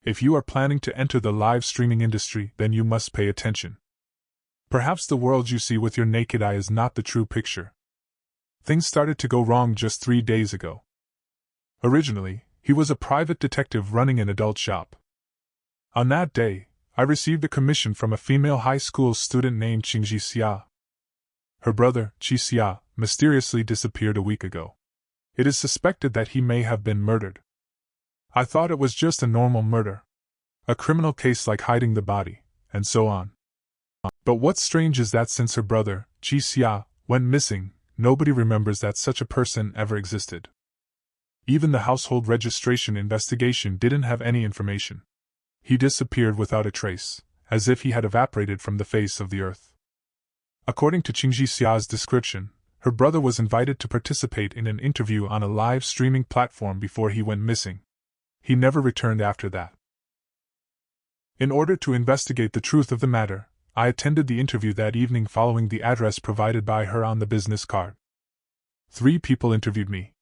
If you are planning to enter the live streaming industry, then you must pay attention. Perhaps the world you see with your naked eye is not the true picture. Things started to go wrong just 3 days ago. Originally, he was a private detective running an adult shop. On that day, I received a commission from a female high school student named Qingji Xia. Her brother, Qi Xia, mysteriously disappeared a week ago. It is suspected that he may have been murdered. I thought it was just a normal murder. A criminal case like hiding the body, and so on. But what's strange is that since her brother, Qi Xia, went missing, nobody remembers that such a person ever existed. Even the household registration investigation didn't have any information. He disappeared without a trace, as if he had evaporated from the face of the earth. According to Qingji Xia's description, her brother was invited to participate in an interview on a live streaming platform before he went missing. He never returned after that. In order to investigate the truth of the matter, I attended the interview that evening following the address provided by her on the business card. 3 people interviewed me.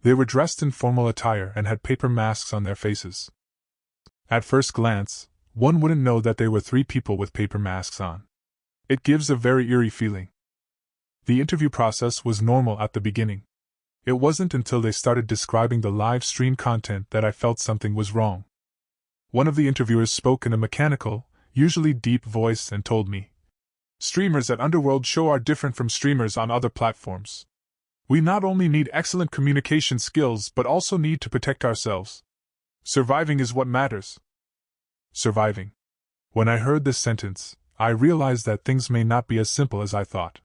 They were dressed in formal attire and had paper masks on their faces. At first glance, one wouldn't know that they were 3 people with paper masks on. It gives a very eerie feeling. The interview process was normal at the beginning. It wasn't until they started describing the live stream content that I felt something was wrong. One of the interviewers spoke in a mechanical, usually deep voice and told me, "Streamers at Underworld Show are different from streamers on other platforms. We not only need excellent communication skills but also need to protect ourselves. Surviving is what matters." Surviving. When I heard this sentence, I realized that things may not be as simple as I thought.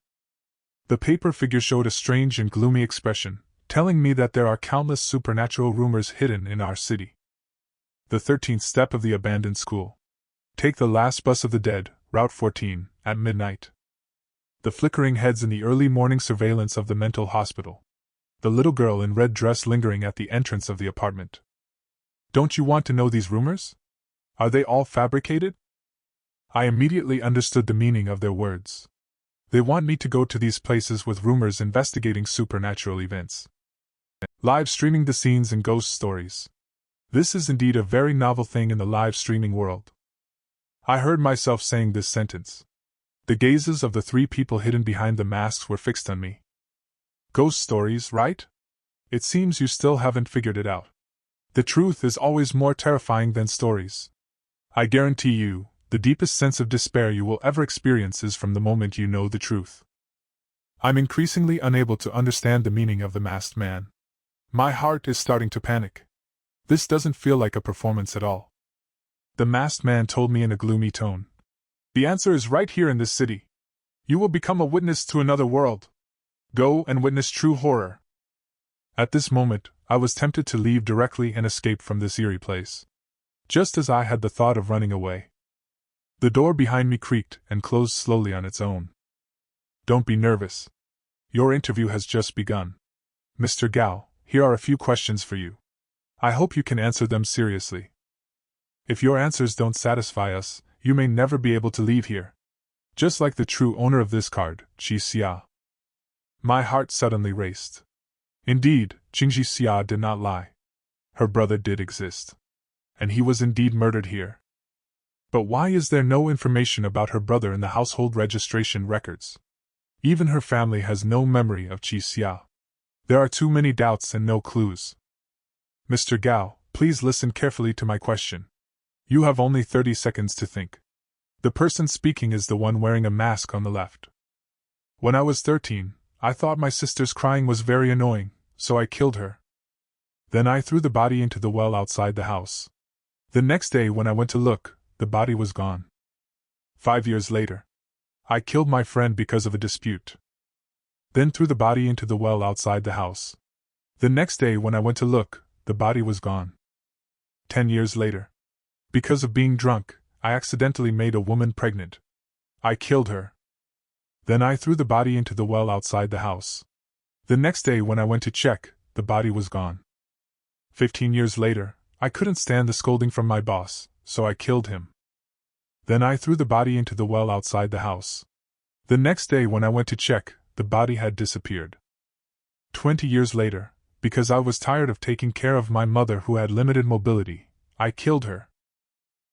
The paper figure showed a strange and gloomy expression, telling me that there are countless supernatural rumors hidden in our city. The 13th step of the abandoned school. Take the last bus of the dead, Route 14, at midnight. The flickering heads in the early morning surveillance of the mental hospital. The little girl in red dress lingering at the entrance of the apartment. Don't you want to know these rumors? Are they all fabricated? I immediately understood the meaning of their words. They want me to go to these places with rumors investigating supernatural events. Live streaming the scenes and ghost stories. This is indeed a very novel thing in the live streaming world. I heard myself saying this sentence. The gazes of the 3 people hidden behind the masks were fixed on me. Ghost stories, right? It seems you still haven't figured it out. The truth is always more terrifying than stories. I guarantee you, the deepest sense of despair you will ever experience is from the moment you know the truth. I'm increasingly unable to understand the meaning of the masked man. My heart is starting to panic. This doesn't feel like a performance at all. The masked man told me in a gloomy tone. The answer is right here in this city. You will become a witness to another world. Go and witness true horror. At this moment, I was tempted to leave directly and escape from this eerie place. Just as I had the thought of running away. The door behind me creaked and closed slowly on its own. Don't be nervous. Your interview has just begun. Mr. Gao, here are a few questions for you. I hope you can answer them seriously. If your answers don't satisfy us, you may never be able to leave here. Just like the true owner of this card, Qi Xia. My heart suddenly raced. Indeed, Qingji Xia did not lie. Her brother did exist. And he was indeed murdered here. But why is there no information about her brother in the household registration records? Even her family has no memory of Qi Xia. There are too many doubts and no clues. Mr. Gao, please listen carefully to my question. You have only 30 seconds to think. The person speaking is the one wearing a mask on the left. When I was 13, I thought my sister's crying was very annoying, so I killed her. Then I threw the body into the well outside the house. The next day when I went to look, the body was gone. 5 years later, I killed my friend because of a dispute. Then threw the body into the well outside the house. The next day when I went to look, the body was gone. 10 years later, because of being drunk, I accidentally made a woman pregnant. I killed her. Then I threw the body into the well outside the house. The next day when I went to check, the body was gone. 15 years later, I couldn't stand the scolding from my boss, so I killed him. Then I threw the body into the well outside the house. The next day when I went to check, the body had disappeared. 20 years later, because I was tired of taking care of my mother who had limited mobility, I killed her.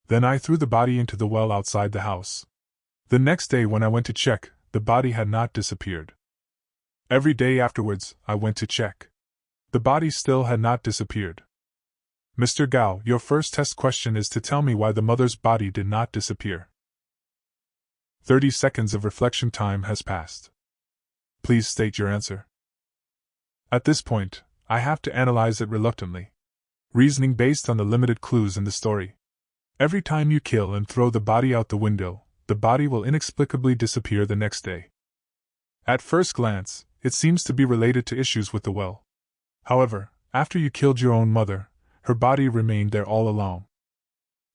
Then I threw the body into the well outside the house. The next day when I went to check, the body had not disappeared. Every day afterwards, I went to check. The body still had not disappeared. Mr. Gao, your first test question is to tell me why the mother's body did not disappear. 30 seconds of reflection time has passed. Please state your answer. At this point, I have to analyze it reluctantly. Reasoning based on the limited clues in the story. Every time you kill and throw the body out the window, the body will inexplicably disappear the next day. At first glance, it seems to be related to issues with the well. However, after you killed your own mother, her body remained there all along.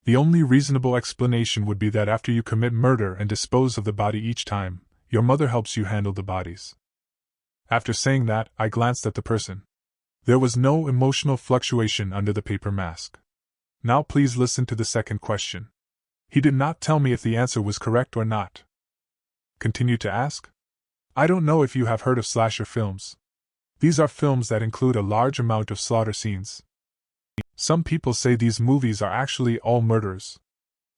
The only reasonable explanation would be that after you commit murder and dispose of the body each time, your mother helps you handle the bodies. After saying that, I glanced at the person. There was no emotional fluctuation under the paper mask. Now please listen to the second question. He did not tell me if the answer was correct or not. Continue to ask? I don't know if you have heard of slasher films. These are films that include a large amount of slaughter scenes. Some people say these movies are actually all murders.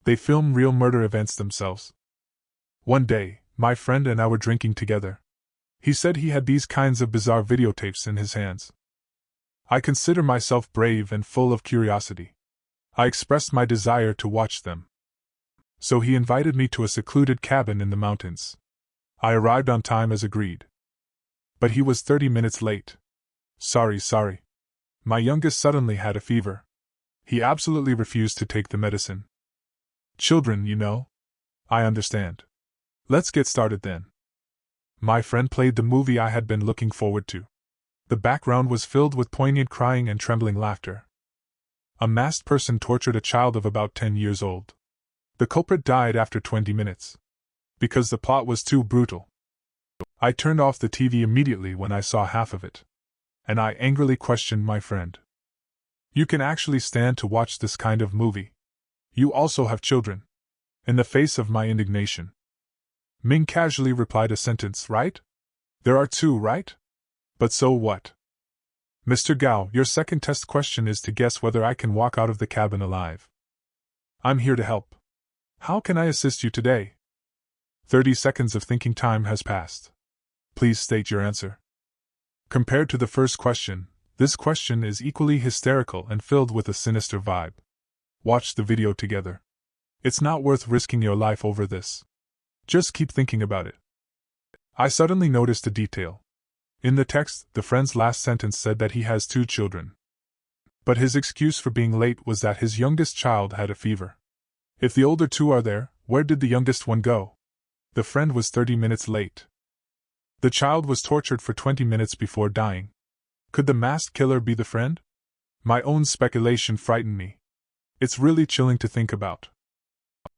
They film real murder events themselves. One day, my friend and I were drinking together. He said he had these kinds of bizarre videotapes in his hands. I consider myself brave and full of curiosity. I expressed my desire to watch them. So he invited me to a secluded cabin in the mountains. I arrived on time as agreed. But he was 30 minutes late. Sorry. My youngest suddenly had a fever. He absolutely refused to take the medicine. Children, you know. I understand. Let's get started then. My friend played the movie I had been looking forward to. The background was filled with poignant crying and trembling laughter. A masked person tortured a child of about 10 years old. The culprit died after 20 minutes. Because the plot was too brutal. I turned off the TV immediately when I saw half of it. And I angrily questioned my friend. You can actually stand to watch this kind of movie. You also have children. In the face of my indignation, Ming casually replied a sentence, right? There are two, right? But so what? Mr. Gao, your second test question is to guess whether I can walk out of the cabin alive. I'm here to help. How can I assist you today? 30 seconds of thinking time has passed. Please state your answer. Compared to the first question, this question is equally hysterical and filled with a sinister vibe. Watch the video together. It's not worth risking your life over this. Just keep thinking about it. I suddenly noticed a detail. In the text, the friend's last sentence said that he has 2 children. But his excuse for being late was that his youngest child had a fever. If the older 2 are there, where did the youngest one go? The friend was 30 minutes late. The child was tortured for 20 minutes before dying. Could the masked killer be the friend? My own speculation frightened me. It's really chilling to think about.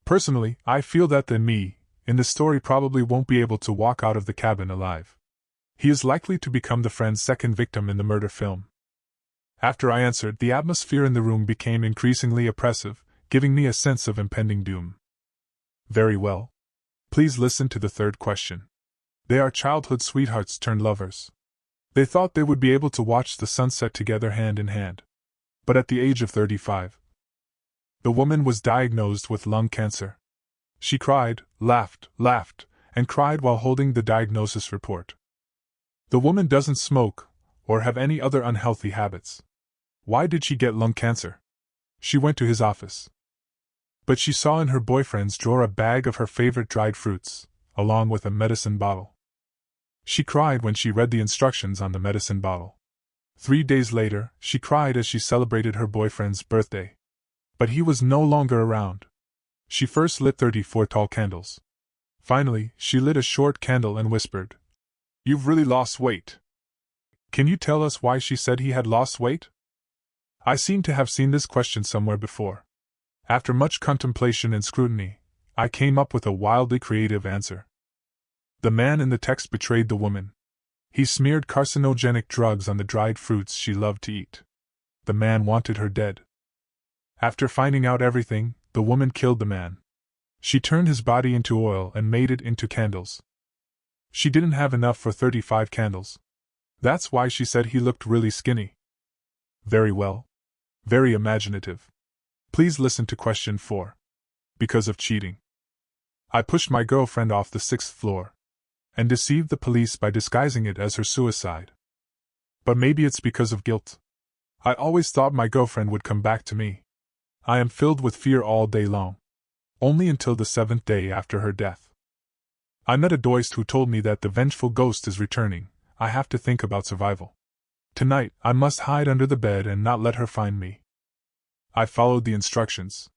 Personally, I feel that the me in the story probably won't be able to walk out of the cabin alive. He is likely to become the friend's second victim in the murder film. After I answered, the atmosphere in the room became increasingly oppressive, giving me a sense of impending doom. Very well. Please listen to the third question. They are childhood sweethearts turned lovers. They thought they would be able to watch the sunset together hand in hand. But at the age of 35, the woman was diagnosed with lung cancer. She cried, laughed, and cried while holding the diagnosis report. The woman doesn't smoke, or have any other unhealthy habits. Why did she get lung cancer? She went to his office. But she saw in her boyfriend's drawer a bag of her favorite dried fruits, along with a medicine bottle. She cried when she read the instructions on the medicine bottle. 3 days later, she cried as she celebrated her boyfriend's birthday. But he was no longer around. She first lit 34 tall candles. Finally, she lit a short candle and whispered, "You've really lost weight." Can you tell us why she said he had lost weight? I seem to have seen this question somewhere before. After much contemplation and scrutiny, I came up with a wildly creative answer. The man in the text betrayed the woman. He smeared carcinogenic drugs on the dried fruits she loved to eat. The man wanted her dead. After finding out everything, the woman killed the man. She turned his body into oil and made it into candles. She didn't have enough for 35 candles. That's why she said he looked really skinny. Very well. Very imaginative. Please listen to question 4. Because of cheating. I pushed my girlfriend off the 6th floor and deceived the police by disguising it as her suicide. But maybe it's because of guilt. I always thought my girlfriend would come back to me. I am filled with fear all day long. Only until the 7th day after her death. I met a doist who told me that the vengeful ghost is returning. I have to think about survival. Tonight, I must hide under the bed and not let her find me. I followed the instructions.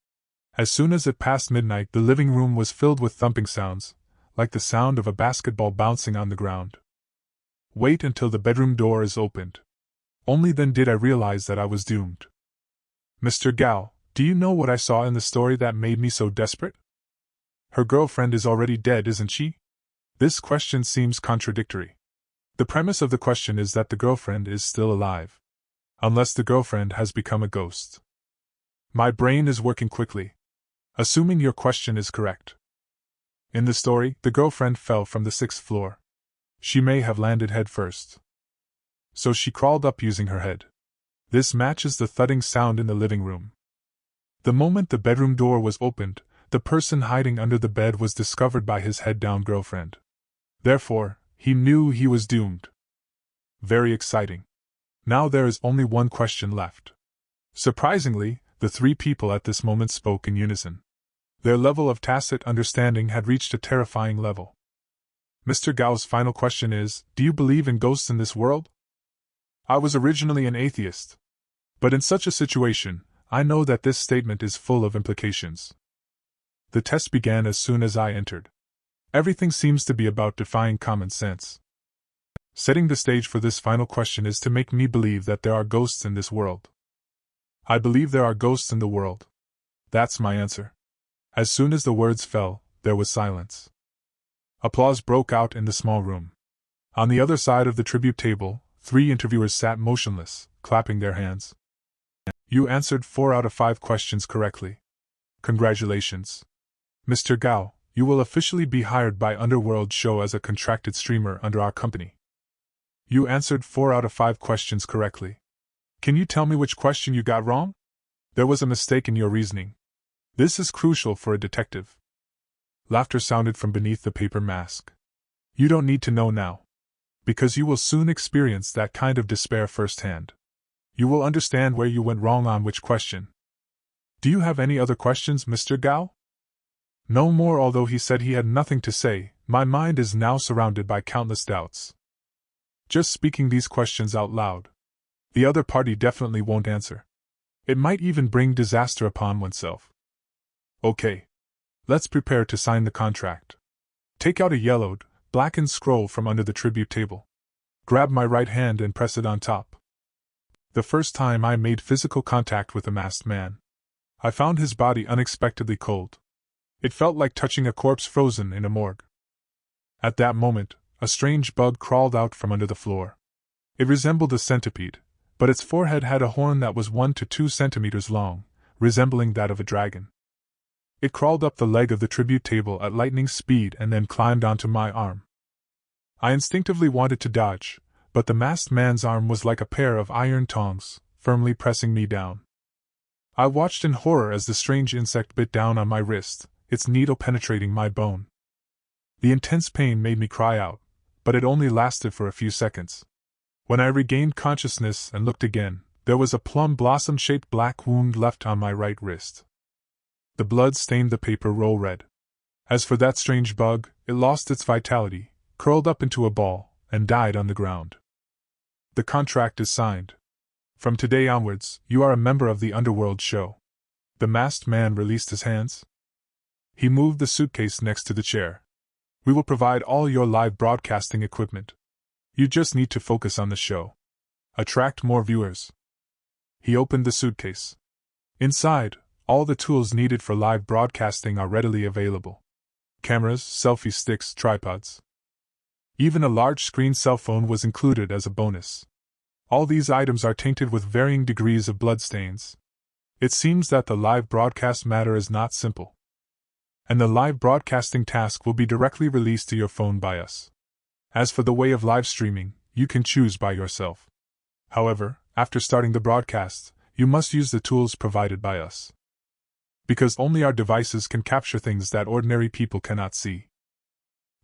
As soon as it passed midnight, the living room was filled with thumping sounds, like the sound of a basketball bouncing on the ground. Wait until the bedroom door is opened. Only then did I realize that I was doomed. Mr. Gao, do you know what I saw in the story that made me so desperate? Her girlfriend is already dead, isn't she? This question seems contradictory. The premise of the question is that the girlfriend is still alive. Unless the girlfriend has become a ghost. My brain is working quickly. Assuming your question is correct. In the story, the girlfriend fell from the 6th floor. She may have landed head first. So she crawled up using her head. This matches the thudding sound in the living room. The moment the bedroom door was opened, the person hiding under the bed was discovered by his head-down girlfriend. Therefore, he knew he was doomed. Very exciting. Now there is only one question left. Surprisingly, the 3 people at this moment spoke in unison. Their level of tacit understanding had reached a terrifying level. Mr. Gao's final question is, do you believe in ghosts in this world? I was originally an atheist. But in such a situation, I know that this statement is full of implications. The test began as soon as I entered. Everything seems to be about defying common sense. Setting the stage for this final question is to make me believe that there are ghosts in this world. I believe there are ghosts in the world. That's my answer. As soon as the words fell, there was silence. Applause broke out in the small room. On the other side of the tribute table, 3 interviewers sat motionless, clapping their hands. You answered 4 out of 5 questions correctly. Congratulations. Mr. Gao, you will officially be hired by Underworld Show as a contracted streamer under our company. You answered 4 out of 5 questions correctly. Can you tell me which question you got wrong? There was a mistake in your reasoning. This is crucial for a detective. Laughter sounded from beneath the paper mask. You don't need to know now. Because you will soon experience that kind of despair firsthand. You will understand where you went wrong on which question. Do you have any other questions, Mr. Gao? No more. Although he said he had nothing to say, my mind is now surrounded by countless doubts. Just speaking these questions out loud. The other party definitely won't answer. It might even bring disaster upon oneself. Okay. Let's prepare to sign the contract. Take out a yellowed, blackened scroll from under the tribute table. Grab my right hand and press it on top. The first time I made physical contact with the masked man, I found his body unexpectedly cold. It felt like touching a corpse frozen in a morgue. At that moment, a strange bug crawled out from under the floor. It resembled a centipede, but its forehead had a horn that was 1 to 2 centimeters long, resembling that of a dragon. It crawled up the leg of the tribute table at lightning speed and then climbed onto my arm. I instinctively wanted to dodge, but the masked man's arm was like a pair of iron tongs, firmly pressing me down. I watched in horror as the strange insect bit down on my wrist, its needle penetrating my bone. The intense pain made me cry out, but it only lasted for a few seconds. When I regained consciousness and looked again, there was a plum blossom-shaped black wound left on my right wrist. The blood stained the paper roll red. As for that strange bug, it lost its vitality, curled up into a ball, and died on the ground. The contract is signed. From today onwards, you are a member of the Underworld Show. The masked man released his hands. He moved the suitcase next to the chair. We will provide all your live broadcasting equipment. You just need to focus on the show. Attract more viewers. He opened the suitcase. Inside, all the tools needed for live broadcasting are readily available. Cameras, selfie sticks, tripods. Even a large-screen cell phone was included as a bonus. All these items are tainted with varying degrees of bloodstains. It seems that the live broadcast matter is not simple. And the live broadcasting task will be directly released to your phone by us. As for the way of live streaming, you can choose by yourself. However, after starting the broadcast, you must use the tools provided by us. Because only our devices can capture things that ordinary people cannot see.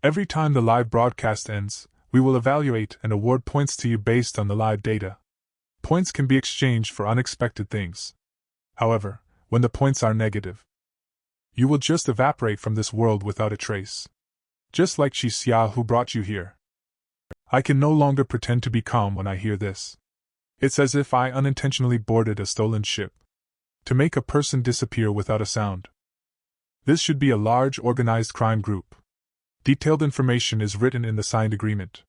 Every time the live broadcast ends, we will evaluate and award points to you based on the live data. Points can be exchanged for unexpected things. However, when the points are negative, you will just evaporate from this world without a trace. Just like Xia who brought you here. I can no longer pretend to be calm when I hear this. It's as if I unintentionally boarded a stolen ship. To make a person disappear without a sound. This should be a large organized crime group. Detailed information is written in the signed agreement.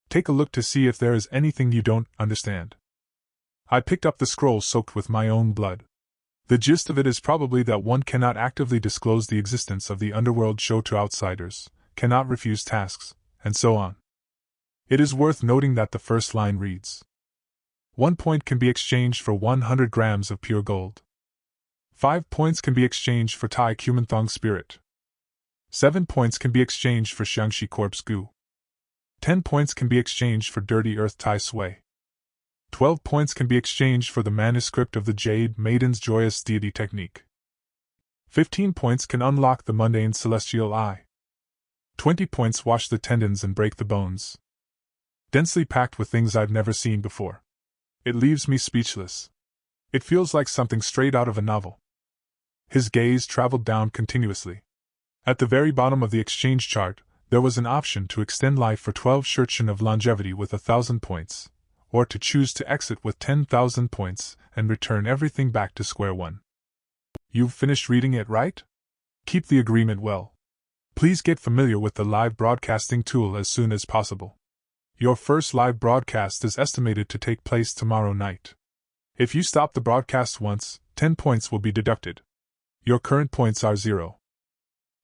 Take a look to see if there is anything you don't understand. I picked up the scroll soaked with my own blood. The gist of it is probably that one cannot actively disclose the existence of the underworld show to outsiders, cannot refuse tasks, and so on. It is worth noting that the first line reads, 1 point can be exchanged for 100 grams of pure gold. 5 points can be exchanged for Tai Kumanthong spirit. 7 points can be exchanged for Xiangxi corpse goo. 10 points can be exchanged for dirty earth Tai Sui. 12 points can be exchanged for the manuscript of the Jade Maiden's joyous deity technique. 15 points can unlock the mundane celestial eye. 20 points wash the tendons and break the bones. Densely packed with things I've never seen before. It leaves me speechless. It feels like something straight out of a novel. His gaze traveled down continuously. At the very bottom of the exchange chart, there was an option to extend life for 12 Shurchen of longevity with 1,000 points, or to choose to exit with 10,000 points and return everything back to square one. You've finished reading it, right? Keep the agreement well. Please get familiar with the live broadcasting tool as soon as possible. Your first live broadcast is estimated to take place tomorrow night. If you stop the broadcast once, 10 points will be deducted. Your current points are 0.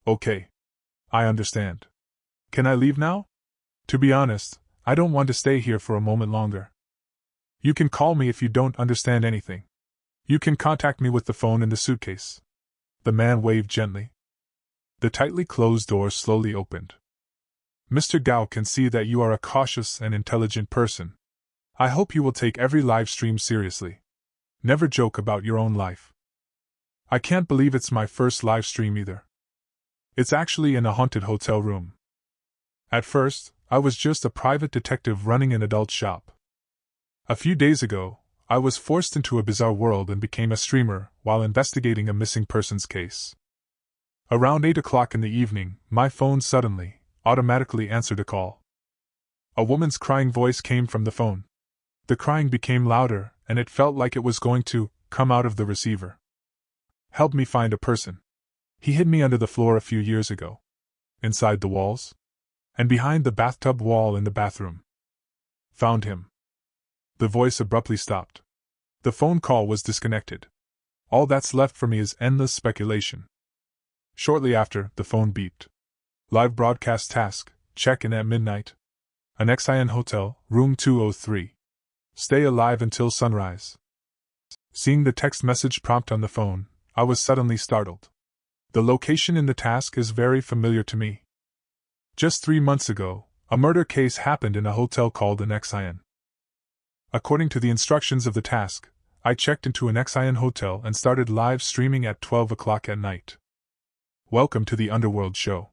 Okay. I understand. Can I leave now? To be honest, I don't want to stay here for a moment longer. You can call me if you don't understand anything. You can contact me with the phone in the suitcase. The man waved gently. The tightly closed door slowly opened. Mr. Gao can see that you are a cautious and intelligent person. I hope you will take every live stream seriously. Never joke about your own life. I can't believe it's my first live stream either. It's actually in a haunted hotel room. At first, I was just a private detective running an adult shop. A few days ago, I was forced into a bizarre world and became a streamer while investigating a missing persons case. Around 8 o'clock in the evening, my phone suddenly, automatically answered a call. A woman's crying voice came from the phone. The crying became louder, and it felt like it was going to come out of the receiver. Help me find a person. He hid me under the floor a few years ago. Inside the walls? And behind the bathtub wall in the bathroom. Found him. The voice abruptly stopped. The phone call was disconnected. All that's left for me is endless speculation. Shortly after, the phone beeped. Live broadcast task, check-in at midnight. An Xian hotel, room 203. Stay alive until sunrise. Seeing the text message prompt on the phone, I was suddenly startled. The location in the task is very familiar to me. Just 3 months ago, a murder case happened in a hotel called an Xian. According to the instructions of the task, I checked into an Xian hotel and started live streaming at 12 o'clock at night. Welcome to the Underworld show.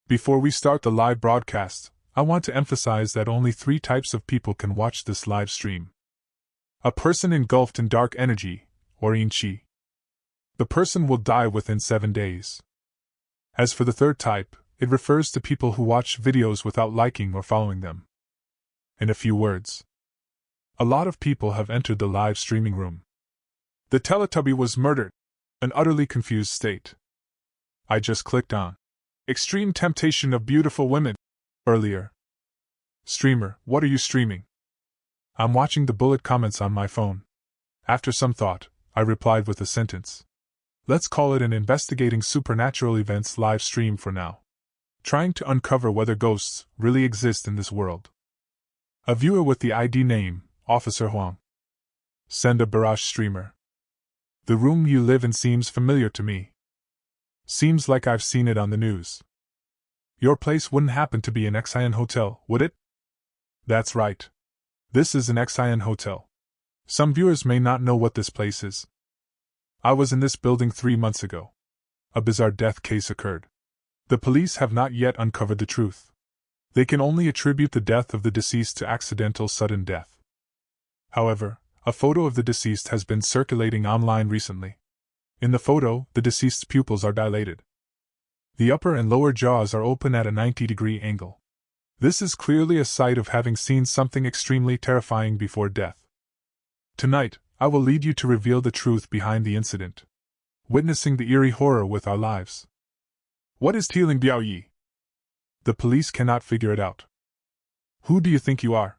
Before we start the live broadcast, I want to emphasize that only 3 types of people can watch this live stream. A person engulfed in dark energy, or Yin Qi. The person will die within 7 days. As for the third type, it refers to people who watch videos without liking or following them. In a few words, a lot of people have entered the live streaming room. The Teletubby was murdered, an utterly confused state. I just clicked on Extreme Temptation of Beautiful Women earlier. Streamer, what are you streaming? I'm watching the bullet comments on my phone. After some thought, I replied with a sentence. Let's call it an investigating supernatural events live stream for now. Trying to uncover whether ghosts really exist in this world. A viewer with the ID name, Officer Huang. Send a barrage streamer. The room you live in seems familiar to me. Seems like I've seen it on the news. Your place wouldn't happen to be an Xian hotel, would it? That's right. This is an Xian hotel. Some viewers may not know what this place is. I was in this building 3 months ago. a bizarre death case occurred. The police have not yet uncovered the truth. They can only attribute the death of the deceased to accidental sudden death. However, a photo of the deceased has been circulating online recently. In the photo, the deceased's pupils are dilated. The upper and lower jaws are open at a 90-degree angle. This is clearly a sign of having seen something extremely terrifying before death. Tonight, I will lead you to reveal the truth behind the incident, witnessing the eerie horror with our lives. What is Teeling Biaoyi? The police cannot figure it out. Who do you think you are?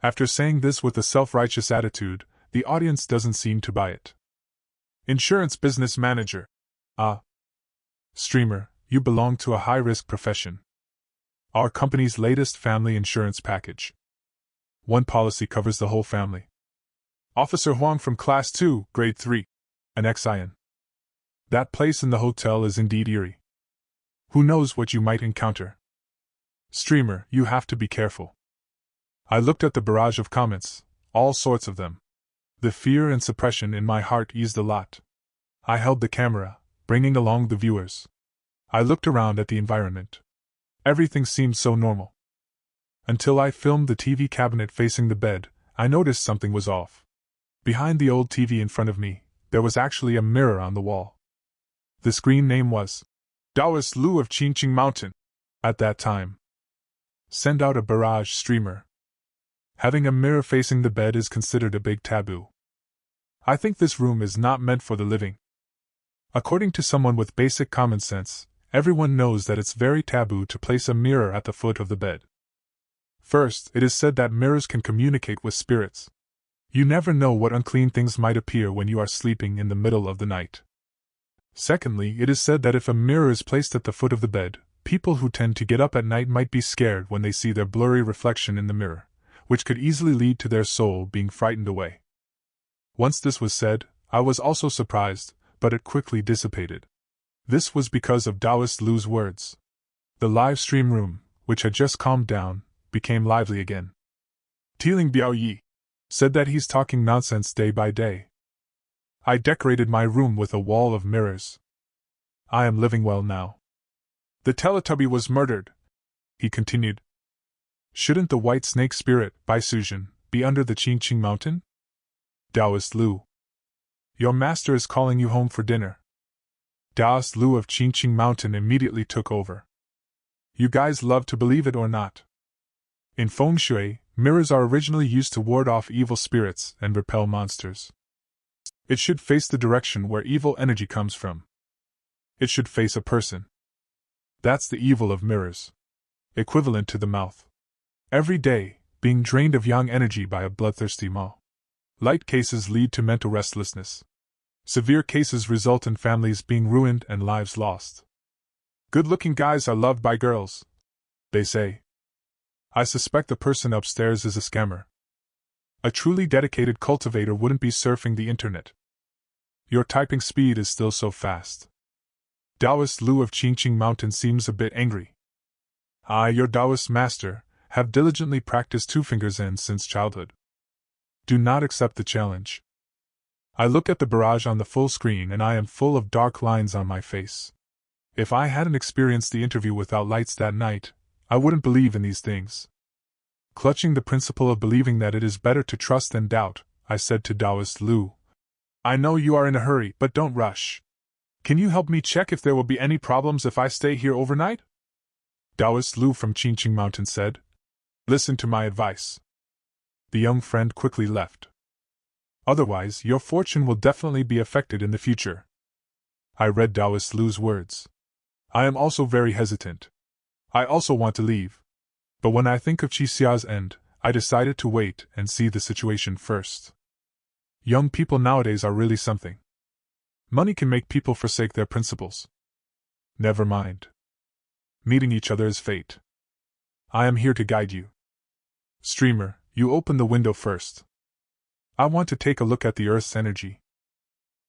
After saying this with a self-righteous attitude, the audience doesn't seem to buy it. Insurance business manager. Ah. Streamer, you belong to a high-risk profession. Our company's latest family insurance package. One policy covers the whole family. Officer Huang from Class 2, Grade 3. An ex-IN. That place in the hotel is indeed eerie. Who knows what you might encounter? Streamer, you have to be careful. I looked at the barrage of comments, all sorts of them. The fear and suppression in my heart eased a lot. I held the camera, bringing along the viewers. I looked around at the environment. Everything seemed so normal. Until I filmed the TV cabinet facing the bed, I noticed something was off. Behind the old TV in front of me, there was actually a mirror on the wall. The screen name was Taoist Lu of Qingqing Mountain. At that time. Send out a barrage, streamer. Having a mirror facing the bed is considered a big taboo. I think this room is not meant for the living. According to someone with basic common sense, everyone knows that it's very taboo to place a mirror at the foot of the bed. First, it is said that mirrors can communicate with spirits. You never know what unclean things might appear when you are sleeping in the middle of the night. Secondly, it is said that if a mirror is placed at the foot of the bed, people who tend to get up at night might be scared when they see their blurry reflection in the mirror, which could easily lead to their soul being frightened away. Once this was said, I was also surprised, but it quickly dissipated. This was because of Taoist Lu's words. The live stream room, which had just calmed down, became lively again. Teeling Biaoyi said that he's talking nonsense day by day. I decorated my room with a wall of mirrors. I am living well now. The Teletubby was murdered, he continued. Shouldn't the white snake spirit, Bai Suzhen, be under the Qingqing Mountain? Taoist Lu. Your master is calling you home for dinner. Taoist Lu of Qingqing Mountain immediately took over. You guys love to believe it or not. In feng shui, mirrors are originally used to ward off evil spirits and repel monsters. It should face the direction where evil energy comes from. It should face a person. That's the evil of mirrors. Equivalent to the mouth. Every day, being drained of yang energy by a bloodthirsty maw. Light cases lead to mental restlessness. Severe cases result in families being ruined and lives lost. Good-looking guys are loved by girls, they say. I suspect the person upstairs is a scammer. A truly dedicated cultivator wouldn't be surfing the internet. Your typing speed is still so fast. Taoist Lu of Qingqing Mountain seems a bit angry. I, your Taoist master, have diligently practiced two fingers in since childhood. Do not accept the challenge. I look at the barrage on the full screen and I am full of dark lines on my face. If I hadn't experienced the interview without lights that night, I wouldn't believe in these things. Clutching the principle of believing that it is better to trust than doubt, I said to Taoist Lu, I know you are in a hurry, but don't rush. Can you help me check if there will be any problems if I stay here overnight? Taoist Lu from Qingqing Mountain said, Listen to my advice. The young friend quickly left. Otherwise, your fortune will definitely be affected in the future. I read Taoist Lu's words. I am also very hesitant. I also want to leave. But when I think of Qixia's end, I decided to wait and see the situation first. Young people nowadays are really something. Money can make people forsake their principles. Never mind. Meeting each other is fate. I am here to guide you. Streamer, you open the window first. I want to take a look at the Earth's energy.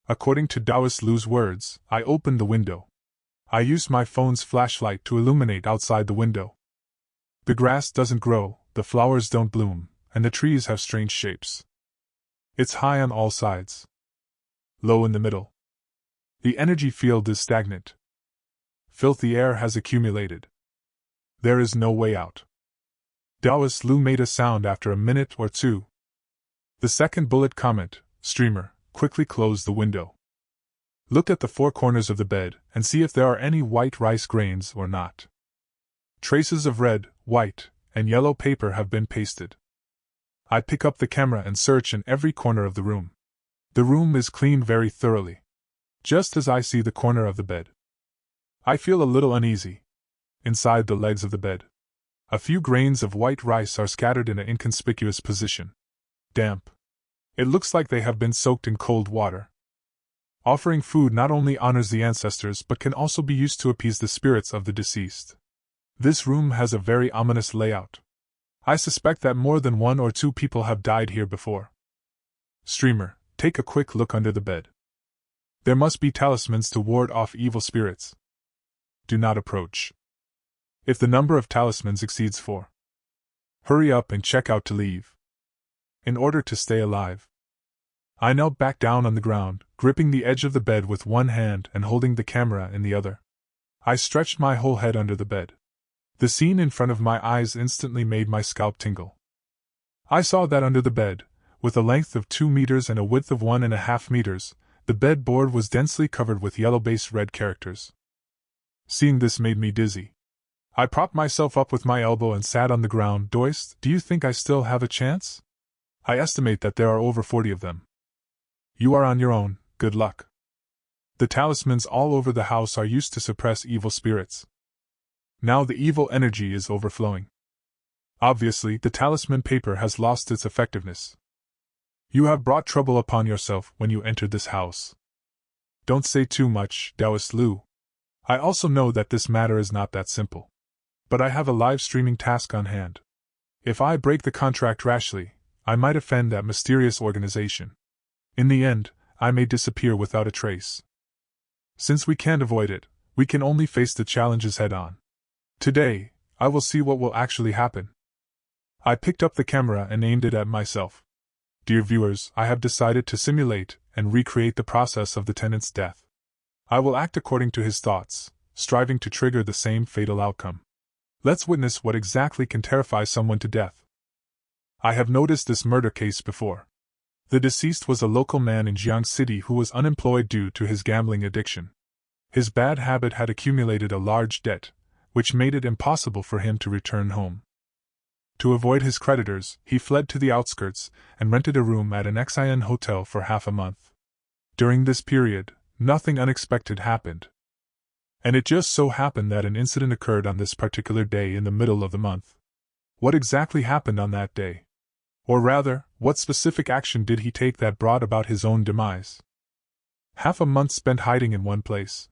According to Taoist Lu's words, I opened the window. I used my phone's flashlight to illuminate outside the window. The grass doesn't grow, the flowers don't bloom, and the trees have strange shapes. It's high on all sides. Low in the middle. The energy field is stagnant. Filthy air has accumulated. There is no way out. Taoist Lu made a sound after a minute or two. The second bullet comment, streamer, quickly closed the window. Look at the four corners of the bed and see if there are any white rice grains or not. Traces of red, white, and yellow paper have been pasted. I pick up the camera and search in every corner of the room. The room is cleaned very thoroughly. Just as I see the corner of the bed, I feel a little uneasy. Inside the legs of the bed, a few grains of white rice are scattered in an inconspicuous position. Damp. It looks like they have been soaked in cold water. Offering food not only honors the ancestors but can also be used to appease the spirits of the deceased. This room has a very ominous layout. I suspect that more than 1 or 2 people have died here before. Streamer, take a quick look under the bed. There must be talismans to ward off evil spirits. Do not approach. If the number of talismans exceeds 4, hurry up and check out to leave. In order to stay alive. I knelt back down on the ground, gripping the edge of the bed with one hand and holding the camera in the other. I stretched my whole head under the bed. The scene in front of my eyes instantly made my scalp tingle. I saw that under the bed, with a length of 2 meters and a width of 1.5 meters, the bed board was densely covered with yellow-based red characters. Seeing this made me dizzy. I propped myself up with my elbow and sat on the ground. Doist, do you think I still have a chance? I estimate that there are over 40 of them. You are on your own, good luck. The talismans all over the house are used to suppress evil spirits. Now the evil energy is overflowing. Obviously, the talisman paper has lost its effectiveness. You have brought trouble upon yourself when you entered this house. Don't say too much, Taoist Lu. I also know that this matter is not that simple. But I have a live streaming task on hand. If I break the contract rashly, I might offend that mysterious organization. In the end, I may disappear without a trace. Since we can't avoid it, we can only face the challenges head-on. Today, I will see what will actually happen. I picked up the camera and aimed it at myself. Dear viewers, I have decided to simulate and recreate the process of the tenant's death. I will act according to his thoughts, striving to trigger the same fatal outcome. Let's witness what exactly can terrify someone to death. I have noticed this murder case before. The deceased was a local man in Jiang City who was unemployed due to his gambling addiction. His bad habit had accumulated a large debt, which made it impossible for him to return home. To avoid his creditors, he fled to the outskirts and rented a room at an Xian hotel for half a month. During this period, nothing unexpected happened. And it just so happened that an incident occurred on this particular day in the middle of the month. What exactly happened on that day? Or rather, what specific action did he take that brought about his own demise? Half a month spent hiding in one place.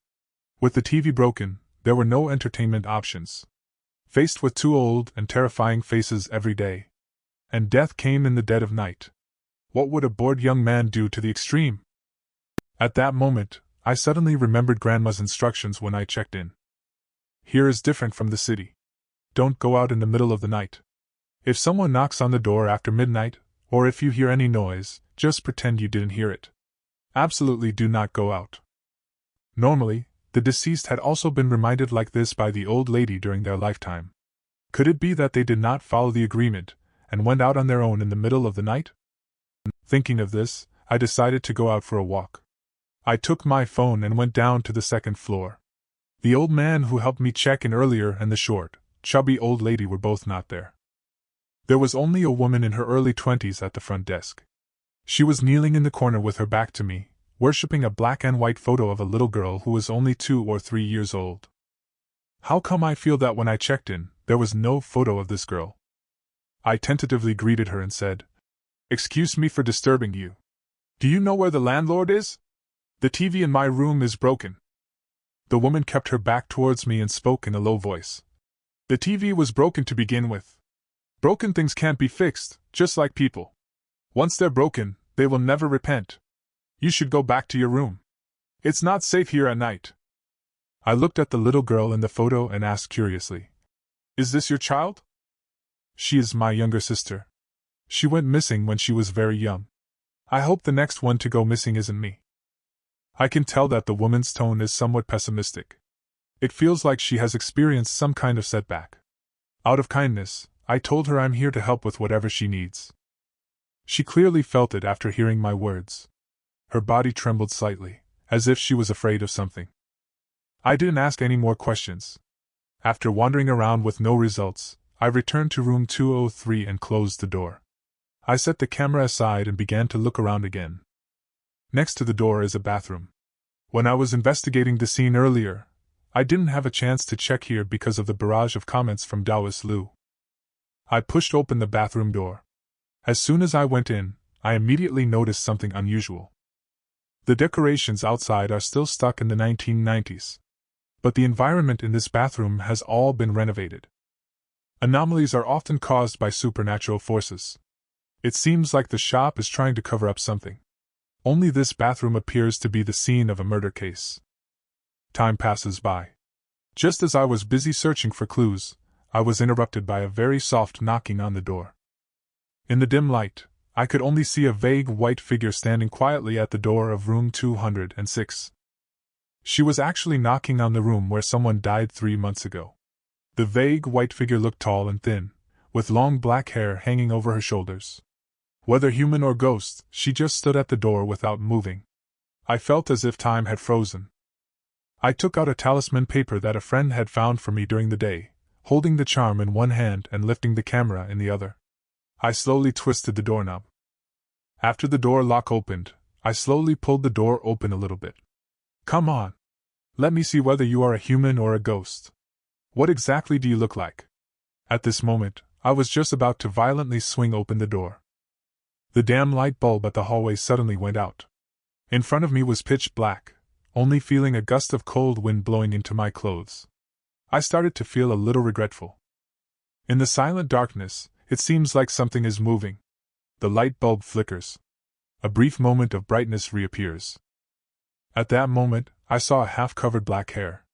With the TV broken, there were no entertainment options. Faced with 2 old and terrifying faces every day. And death came in the dead of night. What would a bored young man do to the extreme? At that moment, I suddenly remembered Grandma's instructions when I checked in. Here is different from the city. Don't go out in the middle of the night. If someone knocks on the door after midnight, or if you hear any noise, just pretend you didn't hear it. Absolutely do not go out. Normally, the deceased had also been reminded like this by the old lady during their lifetime. Could it be that they did not follow the agreement, and went out on their own in the middle of the night? Thinking of this, I decided to go out for a walk. I took my phone and went down to the 2nd floor. The old man who helped me check in earlier and the short, chubby old lady were both not there. There was only a woman in her early 20s at the front desk. She was kneeling in the corner with her back to me, worshipping a black and white photo of a little girl who was only 2 or 3 years old. How come I feel that when I checked in, there was no photo of this girl? I tentatively greeted her and said, "Excuse me for disturbing you. Do you know where the landlord is? The TV in my room is broken." The woman kept her back towards me and spoke in a low voice. "The TV was broken to begin with. Broken things can't be fixed, just like people. Once they're broken, they will never repent. You should go back to your room. It's not safe here at night." I looked at the little girl in the photo and asked curiously, "Is this your child?" "She is my younger sister. She went missing when she was very young. I hope the next one to go missing isn't me." I can tell that the woman's tone is somewhat pessimistic. It feels like she has experienced some kind of setback. Out of kindness, I told her I'm here to help with whatever she needs. She clearly felt it after hearing my words. Her body trembled slightly, as if she was afraid of something. I didn't ask any more questions. After wandering around with no results, I returned to room 203 and closed the door. I set the camera aside and began to look around again. Next to the door is a bathroom. When I was investigating the scene earlier, I didn't have a chance to check here because of the barrage of comments from Taoist Lu. I pushed open the bathroom door. As soon as I went in, I immediately noticed something unusual. The decorations outside are still stuck in the 1990s. But the environment in this bathroom has all been renovated. Anomalies are often caused by supernatural forces. It seems like the shop is trying to cover up something. Only this bathroom appears to be the scene of a murder case. Time passes by. Just as I was busy searching for clues, I was interrupted by a very soft knocking on the door. In the dim light, I could only see a vague white figure standing quietly at the door of room 206. She was actually knocking on the room where someone died 3 months ago. The vague white figure looked tall and thin, with long black hair hanging over her shoulders. Whether human or ghost, she just stood at the door without moving. I felt as if time had frozen. I took out a talisman paper that a friend had found for me during the day, holding the charm in one hand and lifting the camera in the other. I slowly twisted the doorknob. After the door lock opened, I slowly pulled the door open a little bit. Come on. Let me see whether you are a human or a ghost. What exactly do you look like? At this moment, I was just about to violently swing open the door. The damn light bulb at the hallway suddenly went out. In front of me was pitch black, only feeling a gust of cold wind blowing into my clothes. I started to feel a little regretful. In the silent darkness, it seems like something is moving. The light bulb flickers. A brief moment of brightness reappears. At that moment, I saw a half-covered black hair.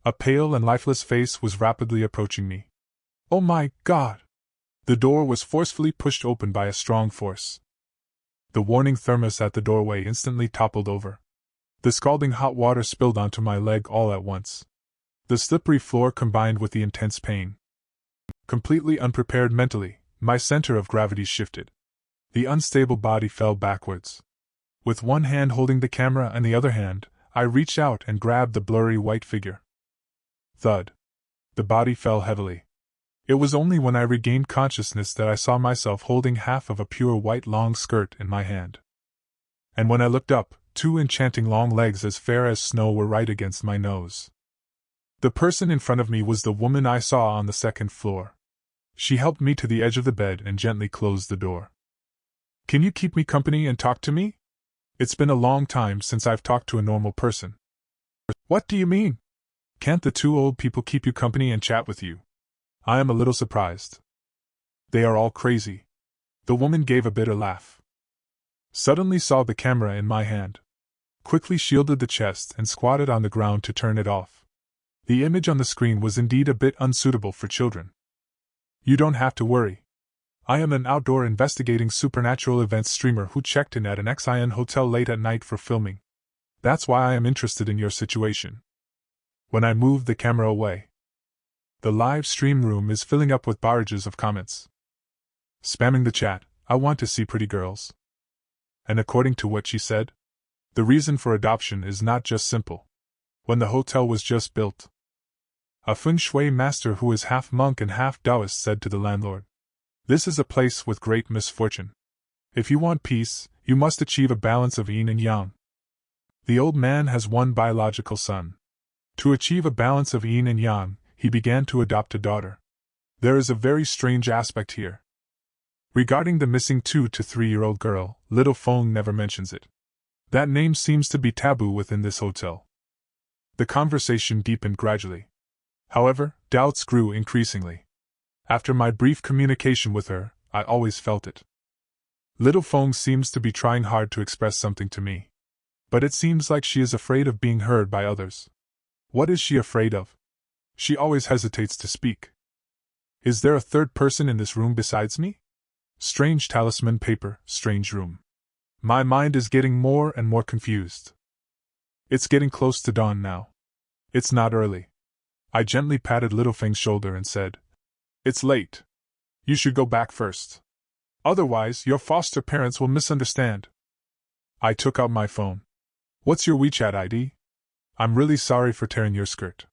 A pale and lifeless face was rapidly approaching me. Oh my God! The door was forcefully pushed open by a strong force. The warning thermos at the doorway instantly toppled over. The scalding hot water spilled onto my leg all at once. The slippery floor combined with the intense pain. Completely unprepared mentally, my center of gravity shifted. The unstable body fell backwards. With one hand holding the camera and the other hand, I reached out and grabbed the blurry white figure. Thud. The body fell heavily. It was only when I regained consciousness that I saw myself holding half of a pure white long skirt in my hand. And when I looked up, 2 enchanting long legs as fair as snow were right against my nose. The person in front of me was the woman I saw on the second floor. She helped me to the edge of the bed and gently closed the door. Can you keep me company and talk to me? It's been a long time since I've talked to a normal person. What do you mean? Can't the 2 old people keep you company and chat with you? I am a little surprised. They are all crazy. The woman gave a bitter laugh. Suddenly saw the camera in my hand. Quickly shielded the chest and squatted on the ground to turn it off. The image on the screen was indeed a bit unsuitable for children. You don't have to worry. I am an outdoor investigating supernatural events streamer who checked in at an XIN hotel late at night for filming. That's why I am interested in your situation. When I moved the camera away, the live stream room is filling up with barrages of comments. Spamming the chat, I want to see pretty girls. And according to what she said, the reason for adoption is not just simple. When the hotel was just built, a feng shui master who is half monk and half Taoist said to the landlord, "This is a place with great misfortune. If you want peace, you must achieve a balance of yin and yang." The old man has one biological son. To achieve a balance of yin and yang, he began to adopt a daughter. There is a very strange aspect here. Regarding the missing 2 to 3-year-old girl, Little Feng never mentions it. That name seems to be taboo within this hotel. The conversation deepened gradually. However, doubts grew increasingly. After my brief communication with her, I always felt it. Little Feng seems to be trying hard to express something to me. But it seems like she is afraid of being heard by others. What is she afraid of? She always hesitates to speak. Is there a third person in this room besides me? Strange talisman paper, strange room. My mind is getting more and more confused. It's getting close to dawn now. It's not early. I gently patted Little Feng's shoulder and said, It's late. You should go back first. Otherwise, your foster parents will misunderstand. I took out my phone. What's your WeChat ID? I'm really sorry for tearing your skirt.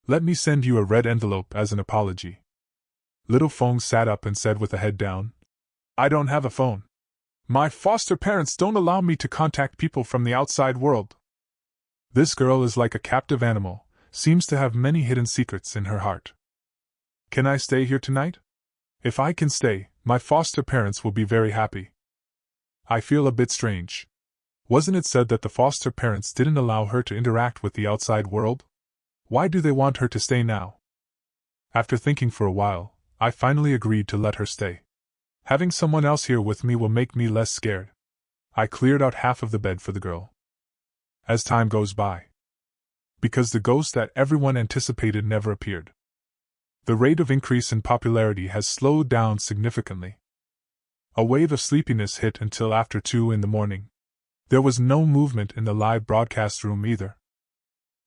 Let me send you a red envelope as an apology. Little Feng sat up and said with a head down, I don't have a phone. My foster parents don't allow me to contact people from the outside world. This girl is like a captive animal, seems to have many hidden secrets in her heart. Can I stay here tonight? If I can stay, my foster parents will be very happy. I feel a bit strange. Wasn't it said that the foster parents didn't allow her to interact with the outside world? Why do they want her to stay now? After thinking for a while, I finally agreed to let her stay. Having someone else here with me will make me less scared. I cleared out half of the bed for the girl. As time goes by, because the ghost that everyone anticipated never appeared, the rate of increase in popularity has slowed down significantly. A wave of sleepiness hit until after 2 in the morning. There was no movement in the live broadcast room either.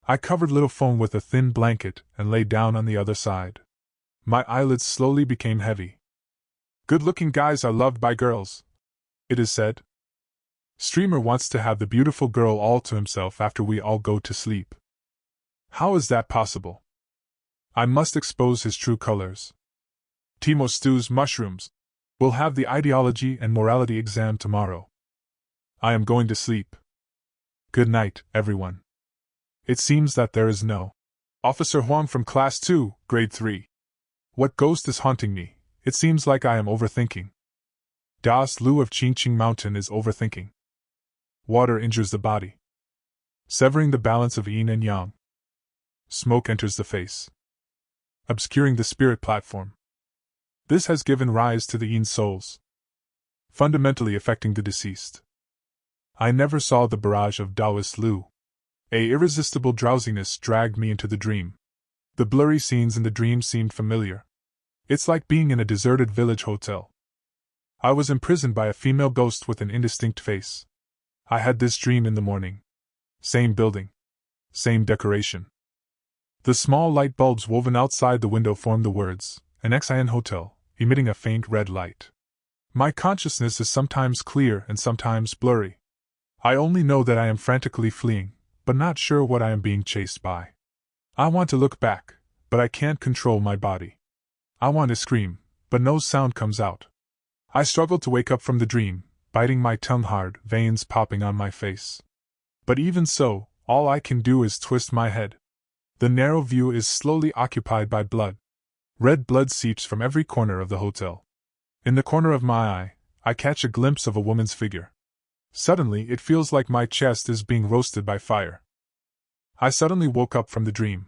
I covered Little Feng with a thin blanket and lay down on the other side. My eyelids slowly became heavy. Good-looking guys are loved by girls, it is said. Streamer wants to have the beautiful girl all to himself after we all go to sleep. How is that possible? I must expose his true colors. Timo stews mushrooms. We'll have the ideology and morality exam tomorrow. I am going to sleep. Good night, everyone. It seems that there is no Officer Huang from Class 2, Grade 3. What ghost is haunting me? It seems like I am overthinking. Das Lu of Qingqing Mountain is overthinking. Water injures the body, severing the balance of yin and yang. Smoke enters the face, obscuring the spirit platform. This has given rise to the yin souls, fundamentally affecting the deceased. I never saw the barrage of Taoist Lu. A irresistible drowsiness dragged me into the dream. The blurry scenes in the dream seemed familiar. It's like being in a deserted village hotel. I was imprisoned by a female ghost with an indistinct face. I had this dream in the morning. Same building. Same decoration. The small light bulbs woven outside the window formed the words, an XIN hotel, emitting a faint red light. My consciousness is sometimes clear and sometimes blurry. I only know that I am frantically fleeing, but not sure what I am being chased by. I want to look back, but I can't control my body. I want to scream, but no sound comes out. I struggle to wake up from the dream, biting my tongue hard, veins popping on my face. But even so, all I can do is twist my head. The narrow view is slowly occupied by blood. Red blood seeps from every corner of the hotel. In the corner of my eye, I catch a glimpse of a woman's figure. Suddenly, it feels like my chest is being roasted by fire. I suddenly woke up from the dream.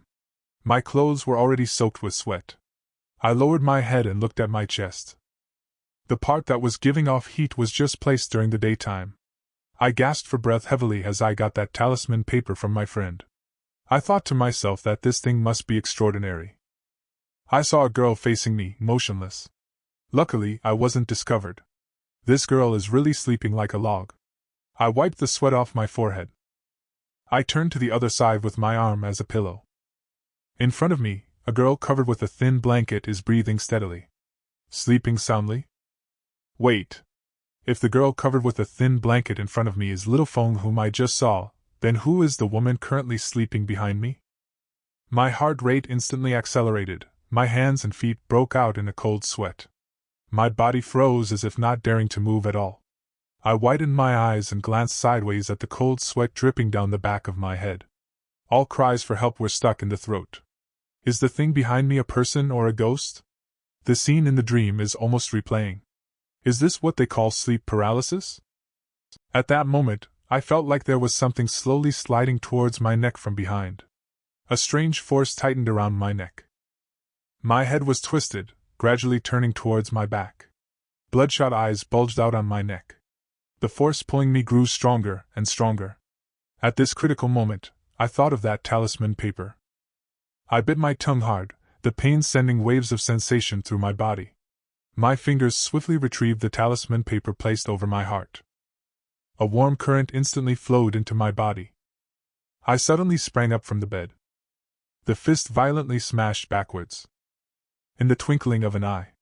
My clothes were already soaked with sweat. I lowered my head and looked at my chest. The part that was giving off heat was just placed during the daytime. I gasped for breath heavily as I got that talisman paper from my friend. I thought to myself that this thing must be extraordinary. I saw a girl facing me, motionless. Luckily, I wasn't discovered. This girl is really sleeping like a log. I wiped the sweat off my forehead. I turned to the other side with my arm as a pillow. In front of me, a girl covered with a thin blanket is breathing steadily. Sleeping soundly? Wait. If the girl covered with a thin blanket in front of me is Little Feng whom I just saw, then who is the woman currently sleeping behind me? My heart rate instantly accelerated, my hands and feet broke out in a cold sweat. My body froze as if not daring to move at all. I widened my eyes and glanced sideways at the cold sweat dripping down the back of my head. All cries for help were stuck in the throat. Is the thing behind me a person or a ghost? The scene in the dream is almost replaying. Is this what they call sleep paralysis? At that moment, I felt like there was something slowly sliding towards my neck from behind. A strange force tightened around my neck. My head was twisted, gradually turning towards my back. Bloodshot eyes bulged out on my neck. The force pulling me grew stronger and stronger. At this critical moment, I thought of that talisman paper. I bit my tongue hard, the pain sending waves of sensation through my body. My fingers swiftly retrieved the talisman paper placed over my heart. A warm current instantly flowed into my body. I suddenly sprang up from the bed. The fist violently smashed backwards. In the twinkling of an eye,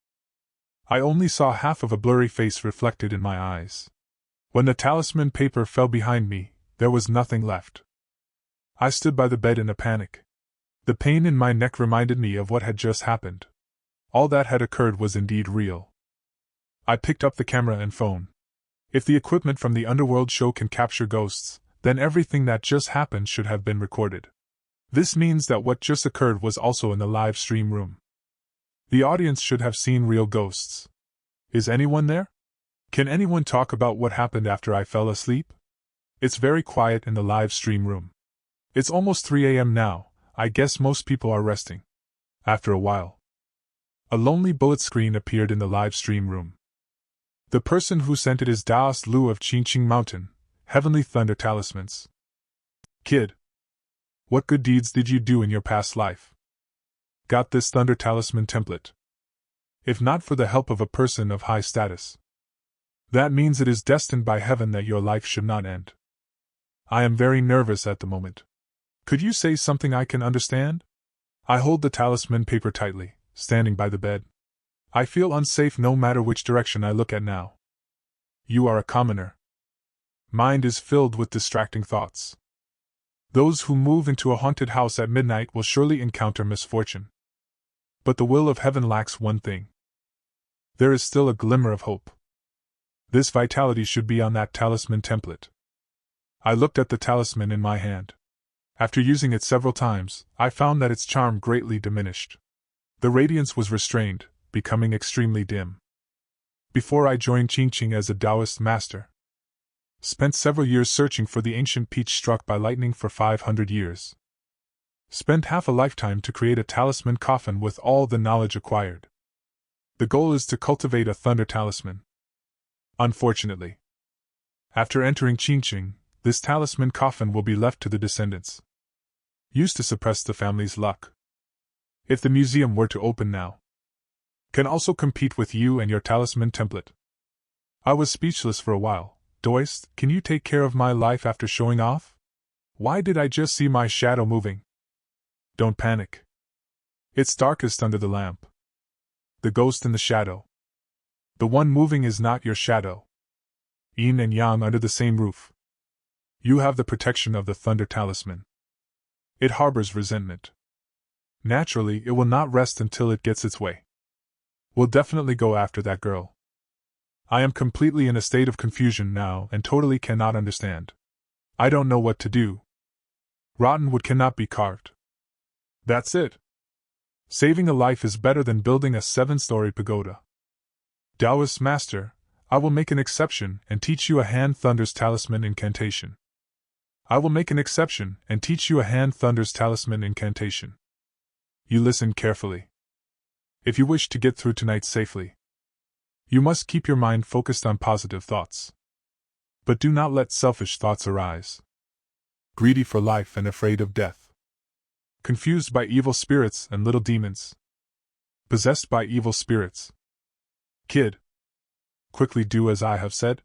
I only saw half of a blurry face reflected in my eyes. When the talisman paper fell behind me, there was nothing left. I stood by the bed in a panic. The pain in my neck reminded me of what had just happened. All that had occurred was indeed real. I picked up the camera and phone. If the equipment from the underworld show can capture ghosts, then everything that just happened should have been recorded. This means that what just occurred was also in the live stream room. The audience should have seen real ghosts. Is anyone there? Can anyone talk about what happened after I fell asleep? It's very quiet in the live stream room. It's almost 3 a.m. now, I guess most people are resting. After a while, a lonely bullet screen appeared in the live stream room. The person who sent it is Daoist Lu of Qingqing Mountain, Heavenly Thunder Talismans. Kid, what good deeds did you do in your past life? Got this Thunder Talisman template. If not for the help of a person of high status, that means it is destined by heaven that your life should not end. I am very nervous at the moment. Could you say something I can understand? I hold the talisman paper tightly, standing by the bed. I feel unsafe no matter which direction I look at now. You are a commoner. Mind is filled with distracting thoughts. Those who move into a haunted house at midnight will surely encounter misfortune. But the will of heaven lacks one thing. There is still a glimmer of hope. This vitality should be on that talisman template. I looked at the talisman in my hand. After using it several times, I found that its charm greatly diminished. The radiance was restrained, becoming extremely dim. Before I joined Qingqing as a Taoist master, spent several years searching for the ancient peach struck by lightning for 500 years. Spent half a lifetime to create a talisman coffin with all the knowledge acquired. The goal is to cultivate a thunder talisman. Unfortunately, after entering Qingqing, this talisman coffin will be left to the descendants. Used to suppress the family's luck. If the museum were to open now, can also compete with you and your talisman template. I was speechless for a while. Taoist, can you take care of my life after showing off? Why did I just see my shadow moving? Don't panic. It's darkest under the lamp. The ghost in the shadow. The one moving is not your shadow. Yin and Yang under the same roof. You have the protection of the Thunder Talisman. It harbors resentment. Naturally, it will not rest until it gets its way. We'll definitely go after that girl. I am completely in a state of confusion now and totally cannot understand. I don't know what to do. Rotten wood cannot be carved. That's it. Saving a life is better than building a 7-story pagoda. Taoist Master, I will make an exception and teach you a Hand Thunder's Talisman incantation. I will make an exception and teach you a Hand Thunder's Talisman incantation. You listen carefully. If you wish to get through tonight safely, you must keep your mind focused on positive thoughts. But do not let selfish thoughts arise. Greedy for life and afraid of death. Confused by evil spirits and little demons. Possessed by evil spirits. Kid. Quickly do as I have said.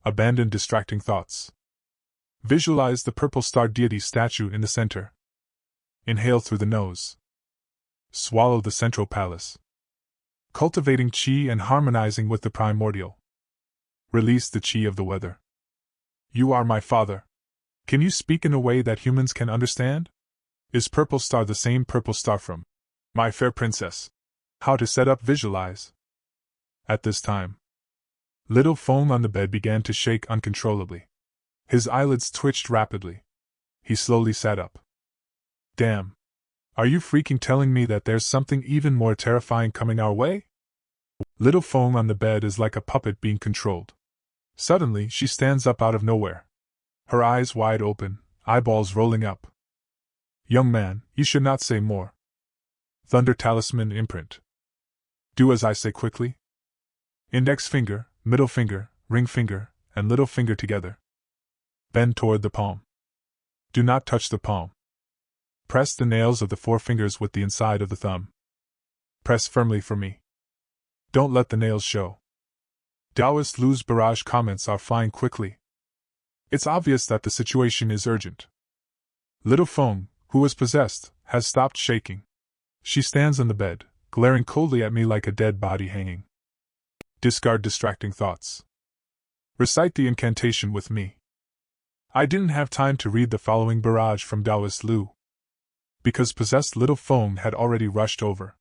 Abandon distracting thoughts. Visualize the purple star deity statue in the center. Inhale through the nose. Swallow the central palace. Cultivating chi and harmonizing with the primordial. Release the chi of the weather. You are my father. Can you speak in a way that humans can understand? Is purple star the same purple star from My Fair Princess? How to set up visualize. At this time, little Feng on the bed began to shake uncontrollably. His eyelids twitched rapidly. He slowly sat up. Damn. Are you freaking telling me that there's something even more terrifying coming our way? Little Feng on the bed is like a puppet being controlled. Suddenly, she stands up out of nowhere. Her eyes wide open, eyeballs rolling up. Young man, you should not say more. Thunder Talisman imprint. Do as I say quickly. Index finger, middle finger, ring finger, and little finger together. Bend toward the palm. Do not touch the palm. Press the nails of the 4 fingers with the inside of the thumb. Press firmly for me. Don't let the nails show. Taoist Lu's barrage comments are flying quickly. It's obvious that the situation is urgent. Little Feng, who was possessed, has stopped shaking. She stands on the bed, glaring coldly at me like a dead body hanging. Discard distracting thoughts. Recite the incantation with me. I didn't have time to read the following barrage from Taoist Lu, because possessed Little Feng had already rushed over.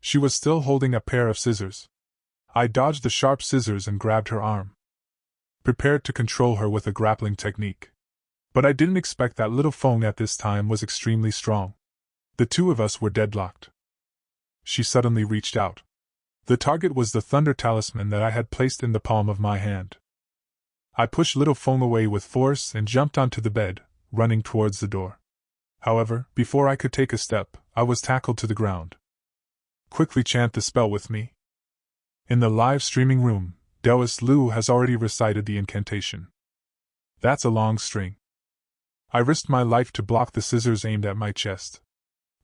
She was still holding a pair of scissors. I dodged the sharp scissors and grabbed her arm, prepared to control her with a grappling technique. But I didn't expect that Little Feng at this time was extremely strong. The two of us were deadlocked. She suddenly reached out. The target was the thunder talisman that I had placed in the palm of my hand. I pushed Little Feng away with force and jumped onto the bed, running towards the door. However, before I could take a step, I was tackled to the ground. Quickly chant the spell with me. In the live streaming room, Taoist Lu has already recited the incantation. That's a long string. I risked my life to block the scissors aimed at my chest.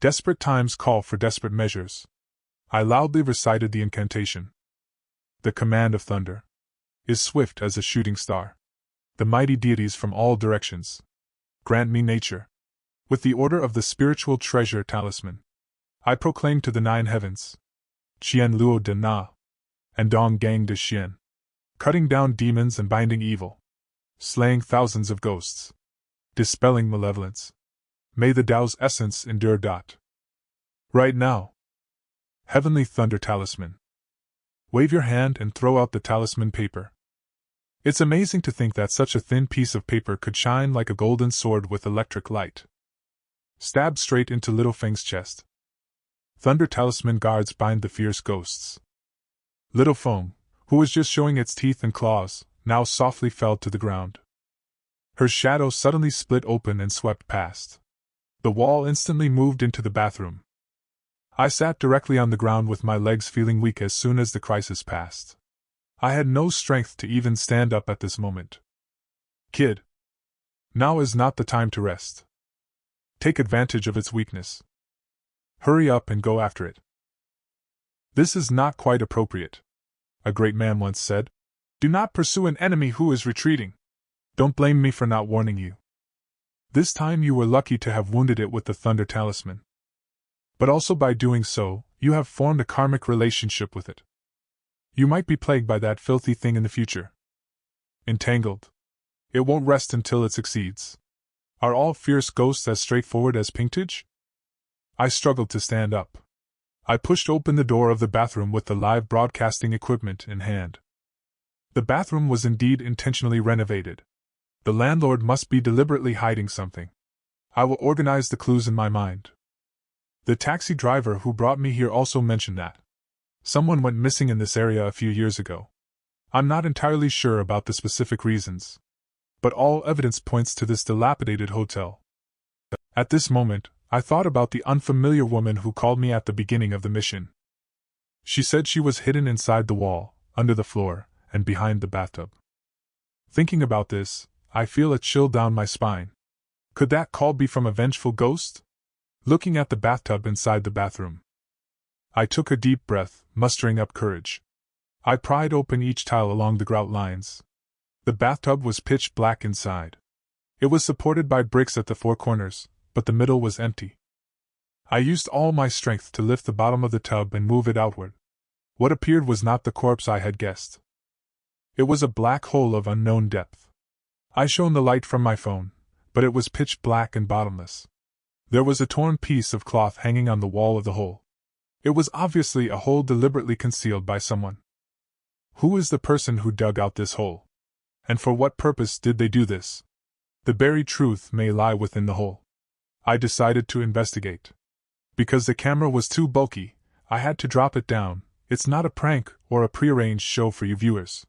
Desperate times call for desperate measures. I loudly recited the incantation. The command of thunder is swift as a shooting star. The mighty deities from all directions grant me nature. With the order of the spiritual treasure talisman, I proclaim to the 9 heavens, Qian Luo de Na, and Dong Gang de Xian, cutting down demons and binding evil, slaying thousands of ghosts, dispelling malevolence. May the Tao's essence endure. Right now. Heavenly Thunder Talisman. Wave your hand and throw out the talisman paper. It's amazing to think that such a thin piece of paper could shine like a golden sword with electric light. Stab straight into Little Feng's chest. Thunder Talisman guards bind the fierce ghosts. Little Feng, who was just showing its teeth and claws, now softly fell to the ground. Her shadow suddenly split open and swept past. The wall instantly moved into the bathroom. I sat directly on the ground with my legs feeling weak as soon as the crisis passed. I had no strength to even stand up at this moment. Kid, now is not the time to rest. Take advantage of its weakness. Hurry up and go after it. This is not quite appropriate, a great man once said. Do not pursue an enemy who is retreating. Don't blame me for not warning you. This time you were lucky to have wounded it with the Thunder Talisman. But also by doing so, you have formed a karmic relationship with it. You might be plagued by that filthy thing in the future. Entangled. It won't rest until it succeeds. Are all fierce ghosts as straightforward as Pinktage? I struggled to stand up. I pushed open the door of the bathroom with the live broadcasting equipment in hand. The bathroom was indeed intentionally renovated. The landlord must be deliberately hiding something. I will organize the clues in my mind. The taxi driver who brought me here also mentioned that someone went missing in this area a few years ago. I'm not entirely sure about the specific reasons, but all evidence points to this dilapidated hotel. At this moment, I thought about the unfamiliar woman who called me at the beginning of the mission. She said she was hidden inside the wall, under the floor, and behind the bathtub. Thinking about this, I feel a chill down my spine. Could that call be from a vengeful ghost? Looking at the bathtub inside the bathroom, I took a deep breath, mustering up courage. I pried open each tile along the grout lines. The bathtub was pitch black inside. It was supported by bricks at the 4 corners, but the middle was empty. I used all my strength to lift the bottom of the tub and move it outward. What appeared was not the corpse I had guessed. It was a black hole of unknown depth. I shone the light from my phone, but it was pitch black and bottomless. There was a torn piece of cloth hanging on the wall of the hole. It was obviously a hole deliberately concealed by someone. Who is the person who dug out this hole? And for what purpose did they do this? The buried truth may lie within the hole. I decided to investigate. Because the camera was too bulky, I had to drop it down. It's not a prank or a prearranged show for you viewers.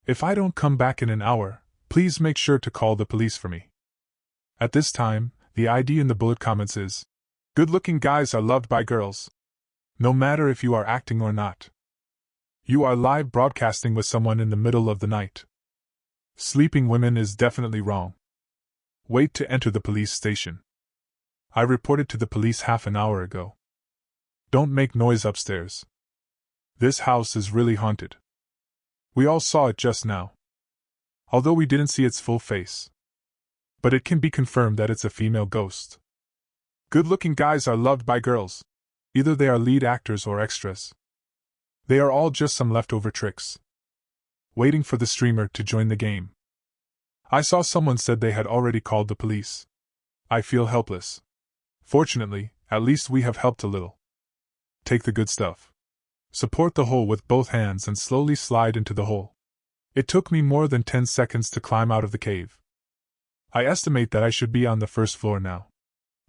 If I don't come back in an hour, please make sure to call the police for me. At this time, the ID in the bullet comments is, good-looking guys are loved by girls. No matter if you are acting or not. You are live broadcasting with someone in the middle of the night. Sleeping women is definitely wrong. Wait to enter the police station. I reported to the police half an hour ago. Don't make noise upstairs. This house is really haunted. We all saw it just now. Although we didn't see its full face. but it can be confirmed that it's a female ghost. Good-looking guys are loved by girls. Either they are lead actors or extras. They are all just some leftover tricks, waiting for the streamer to join the game. I saw someone said they had already called the police. I feel helpless. Fortunately, at least we have helped a little. Take the good stuff. Support the hole with both hands and slowly slide into the hole. It took me more than 10 seconds to climb out of the cave. I estimate that I should be on the first floor now.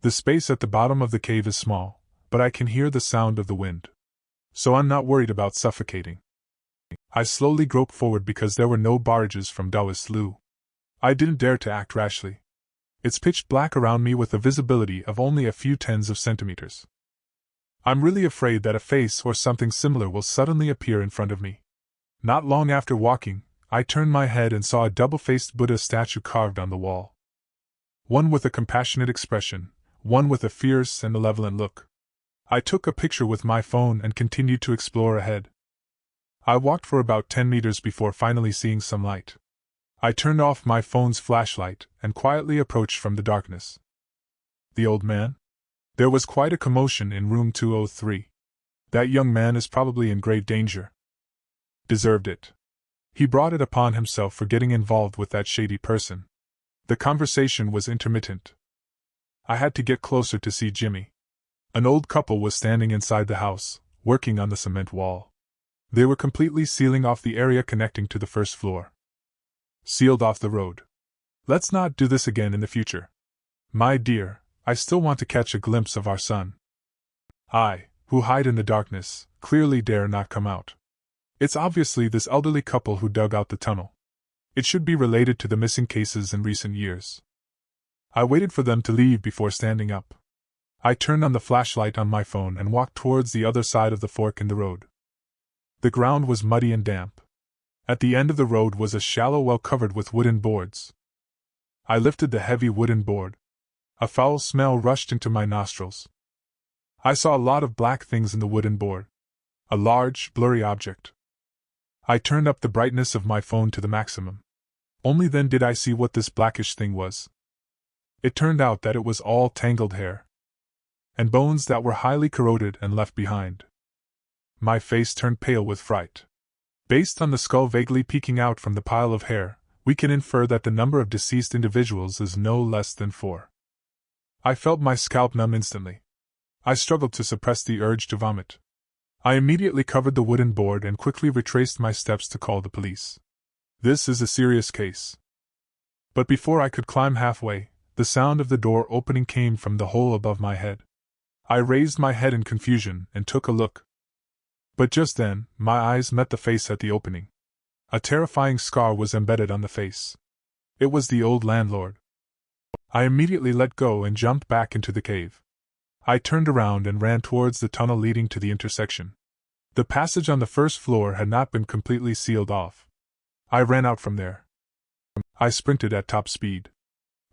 The space at the bottom of the cave is small, but I can hear the sound of the wind. So I'm not worried about suffocating. I slowly groped forward because there were no barrages from Taoist Lu. I didn't dare to act rashly. It's pitch black around me with a visibility of only a few tens of centimeters. I'm really afraid that a face or something similar will suddenly appear in front of me. Not long after walking, I turned my head and saw a double-faced Buddha statue carved on the wall. One with a compassionate expression, one with a fierce and malevolent look. I took a picture with my phone and continued to explore ahead. I walked for about 10 meters before finally seeing some light. I turned off my phone's flashlight and quietly approached from the darkness. The old man? There was quite a commotion in room 203. That young man is probably in great danger. Deserved it. He brought it upon himself for getting involved with that shady person. The conversation was intermittent. I had to get closer to see Jimmy. An old couple was standing inside the house, working on the cement wall. They were completely sealing off the area connecting to the first floor. Sealed off the road. Let's not do this again in the future. My dear, I still want to catch a glimpse of our son. I, who hide in the darkness, clearly dare not come out. It's obviously this elderly couple who dug out the tunnel. It should be related to the missing cases in recent years. I waited for them to leave before standing up. I turned on the flashlight on my phone and walked towards the other side of the fork in the road. The ground was muddy and damp. At the end of the road was a shallow well covered with wooden boards. I lifted the heavy wooden board. A foul smell rushed into my nostrils. I saw a lot of black things in the wooden board. A large, blurry object. I turned up the brightness of my phone to the maximum. Only then did I see what this blackish thing was. It turned out that it was all tangled hair. And bones that were highly corroded and left behind. My face turned pale with fright. Based on the skull vaguely peeking out from the pile of hair, we can infer that the number of deceased individuals is no less than 4. I felt my scalp numb instantly. I struggled to suppress the urge to vomit. I immediately covered the wooden board and quickly retraced my steps to call the police. This is a serious case. But before I could climb halfway, the sound of the door opening came from the hole above my head. I raised my head in confusion and took a look. But just then, my eyes met the face at the opening. A terrifying scar was embedded on the face. It was the old landlord. I immediately let go and jumped back into the cave. I turned around and ran towards the tunnel leading to the intersection. The passage on the first floor had not been completely sealed off. I ran out from there. I sprinted at top speed.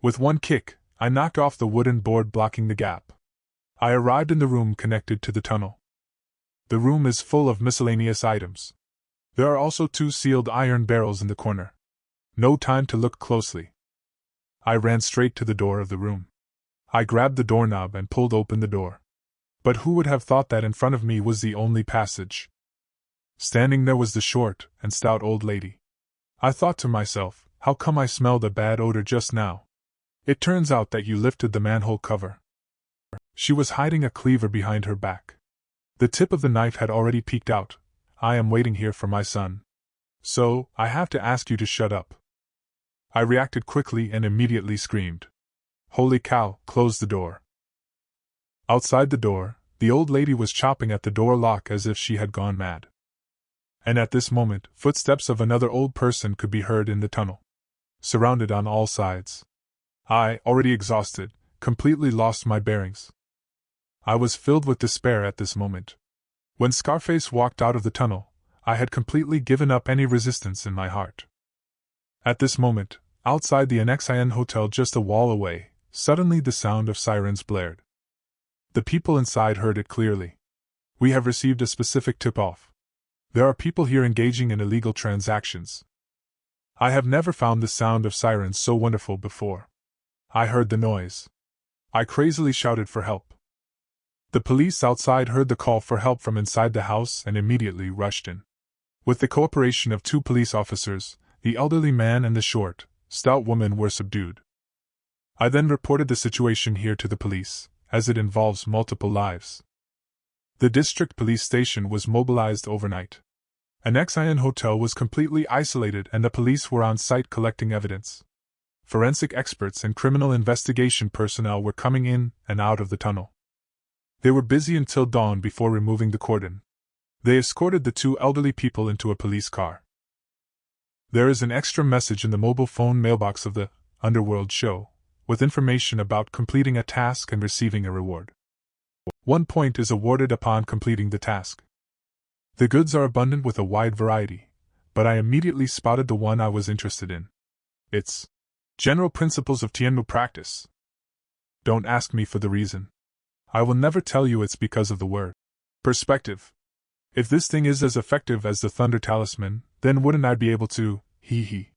With one kick, I knocked off the wooden board blocking the gap. I arrived in the room connected to the tunnel. The room is full of miscellaneous items. There are also 2 sealed iron barrels in the corner. No time to look closely. I ran straight to the door of the room. I grabbed the doorknob and pulled open the door. But who would have thought that in front of me was the only passage? Standing there was the short and stout old lady. I thought to myself, how come I smelled a bad odor just now? It turns out that you lifted the manhole cover. She was hiding a cleaver behind her back. The tip of the knife had already peeked out. I am waiting here for my son. So, I have to ask you to shut up. I reacted quickly and immediately screamed. Holy cow, close the door. Outside the door, the old lady was chopping at the door lock as if she had gone mad. And at this moment, footsteps of another old person could be heard in the tunnel. Surrounded on all sides. I, already exhausted, completely lost my bearings. I was filled with despair at this moment. When Scarface walked out of the tunnel, I had completely given up any resistance in my heart. At this moment, outside the NXIN hotel just a wall away, suddenly the sound of sirens blared. The people inside heard it clearly. We have received a specific tip-off. There are people here engaging in illegal transactions. I have never found the sound of sirens so wonderful before. I heard the noise. I crazily shouted for help. The police outside heard the call for help from inside the house and immediately rushed in. With the cooperation of 2 police officers, the elderly man and the short, stout woman were subdued. I then reported the situation here to the police, as it involves multiple lives. The district police station was mobilized overnight. An Xi'an hotel was completely isolated and the police were on site collecting evidence. Forensic experts and criminal investigation personnel were coming in and out of the tunnel. They were busy until dawn before removing the cordon. They escorted the 2 elderly people into a police car. There is an extra message in the mobile phone mailbox of the Underworld show, with information about completing a task and receiving a reward. 1 point is awarded upon completing the task. The goods are abundant with a wide variety, but I immediately spotted the one I was interested in. It's General Principles of Tianmu Practice. Don't ask me for the reason. I will never tell you it's because of the word perspective. If this thing is as effective as the Thunder Talisman, then wouldn't I be able to, hee hee.